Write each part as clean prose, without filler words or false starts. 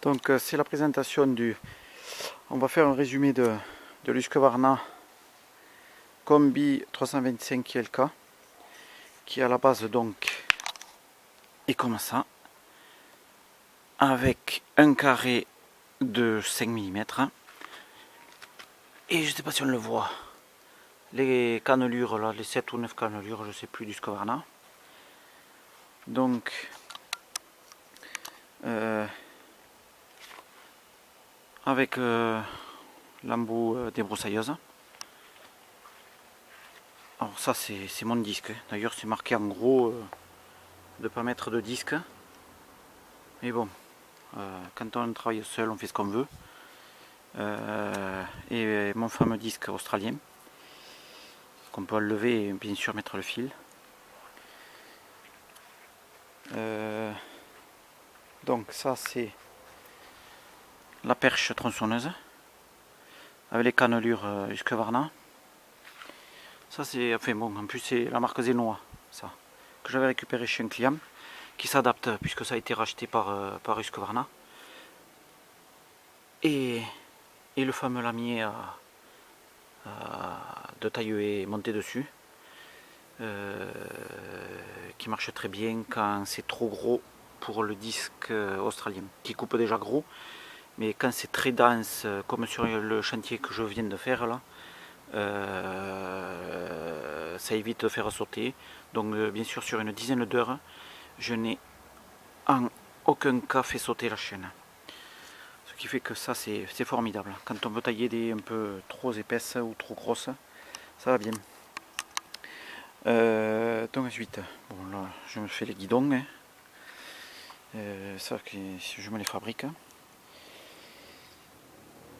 Donc c'est la présentation du... On va faire un résumé de l'Husqvarna Combi 325 ILK, qui à la base donc est comme ça, avec un carré de 5 mm. Et je ne sais pas si on le voit, les cannelures là, les 7 ou 9 cannelures, je sais plus, du Husqvarna. Donc avec l'embout débroussailleuse. Alors ça c'est mon disque, d'ailleurs c'est marqué en gros de ne pas mettre de disque. Mais bon, quand on travaille seul on fait ce qu'on veut. Et mon fameux disque australien, qu'on peut enlever et bien sûr mettre le fil. Donc ça c'est la perche tronçonneuse avec les cannelures Husqvarna. Ça c'est, enfin bon, en plus c'est la marque Zenoa, ça, que j'avais récupéré chez un client, qui s'adapte puisque ça a été racheté par Husqvarna. Et le fameux lamier de taille monté dessus, qui marche très bien quand c'est trop gros pour le disque australien, qui coupe déjà gros, mais quand c'est très dense, comme sur le chantier que je viens de faire là, ça évite de faire sauter. Donc bien sûr sur une dizaine d'heures, je n'ai en aucun cas fait sauter la chaîne. Ce qui fait que ça c'est formidable. Quand on veut tailler des un peu trop épaisses ou trop grosses, ça va bien. Donc ensuite, bon là je me fais les guidons, hein. Ça je me les fabrique.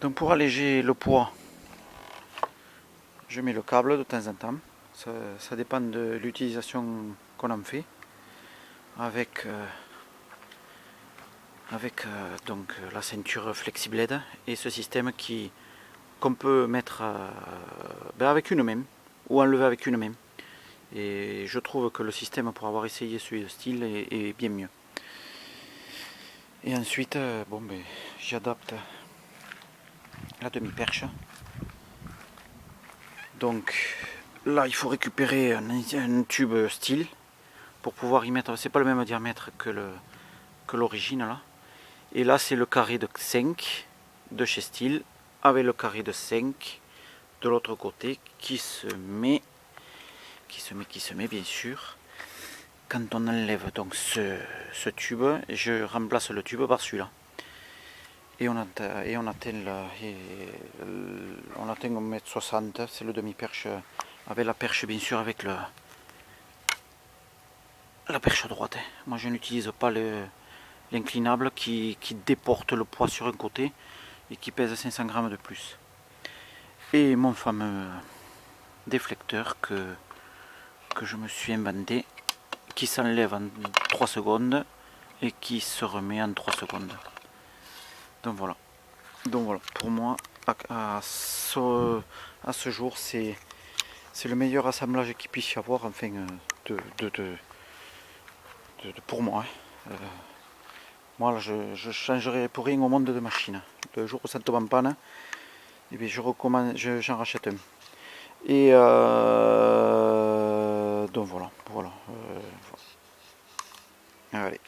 Donc pour alléger le poids, je mets le câble de temps en temps. Ça dépend de l'utilisation qu'on en fait. Avec donc la ceinture FlexiBlade et ce système qu'on peut mettre avec une main ou enlever avec une main. Et je trouve que le système, pour avoir essayé celui de style, est bien mieux. Et ensuite, bon, j'adapte la demi-perche. Donc là, il faut récupérer un tube style pour pouvoir y mettre. C'est pas le même diamètre que l'origine là. Et là, c'est le carré de 5 de chez Style avec le carré de 5 de l'autre côté qui se met bien sûr quand on enlève donc ce tube. Je remplace le tube par celui-là et on atteint 1m60. C'est le demi-perche avec la perche, bien sûr, avec la perche droite. Moi je n'utilise pas l'inclinable qui déporte le poids sur un côté et qui pèse 500 grammes de plus. Et mon fameux déflecteur que je me suis inventé, qui s'enlève en 3 secondes et qui se remet en 3 secondes. Donc voilà, pour moi à ce jour c'est le meilleur assemblage qu'il puisse y avoir, enfin pour moi. Moi je changerai pour rien au monde de machine. Le jour où ça tombe en panne, et bien j'en rachète un. Et donc voilà. Allez.